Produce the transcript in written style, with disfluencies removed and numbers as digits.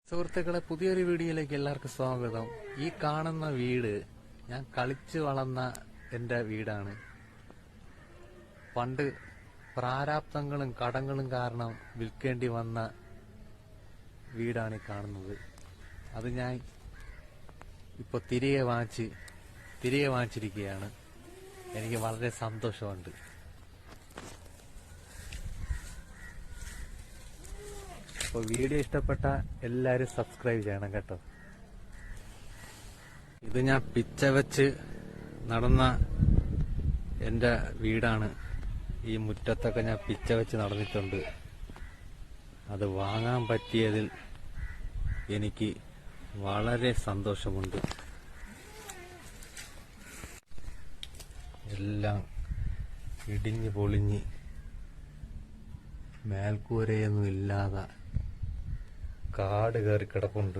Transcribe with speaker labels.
Speaker 1: സുഹൃത്തുക്കളെ, പുതിയൊരു വീഡിയോയിലേക്ക് എല്ലാവർക്കും സ്വാഗതം. ഈ കാണുന്ന വീട് ഞാൻ കളിച്ചു വളർന്ന എന്റെ വീടാണ്. പണ്ട് പ്രാരാബ്ദങ്ങളും കടങ്ങളും കാരണം വിൽക്കേണ്ടി വന്ന വീടാണ് ഈ കാണുന്നത്. അത് ഞാൻ ഇപ്പൊ തിരികെ വാങ്ങിച്ചിരിക്കുകയാണ്. എനിക്ക് വളരെ സന്തോഷമുണ്ട്. അപ്പോൾ വീഡിയോ ഇഷ്ടപ്പെട്ട എല്ലാവരും സബ്സ്ക്രൈബ് ചെയ്യണം കേട്ടോ. ഇത് ഞാൻ പിച്ച വെച്ച് നടന്ന എന്റെ വീടാണ്. ഈ മുറ്റത്തൊക്കെ ഞാൻ പിച്ച വെച്ച് നടന്നിട്ടുണ്ട്. അത് വാങ്ങാൻ പറ്റിയതിൽ എനിക്ക് വളരെ സന്തോഷമുണ്ട്. എല്ലാം ഇടിഞ്ഞു പൊളിഞ്ഞ് മേൽക്കൂരയൊന്നും ഇല്ലാതെ കാട് കയറി കിടപ്പുണ്ട്.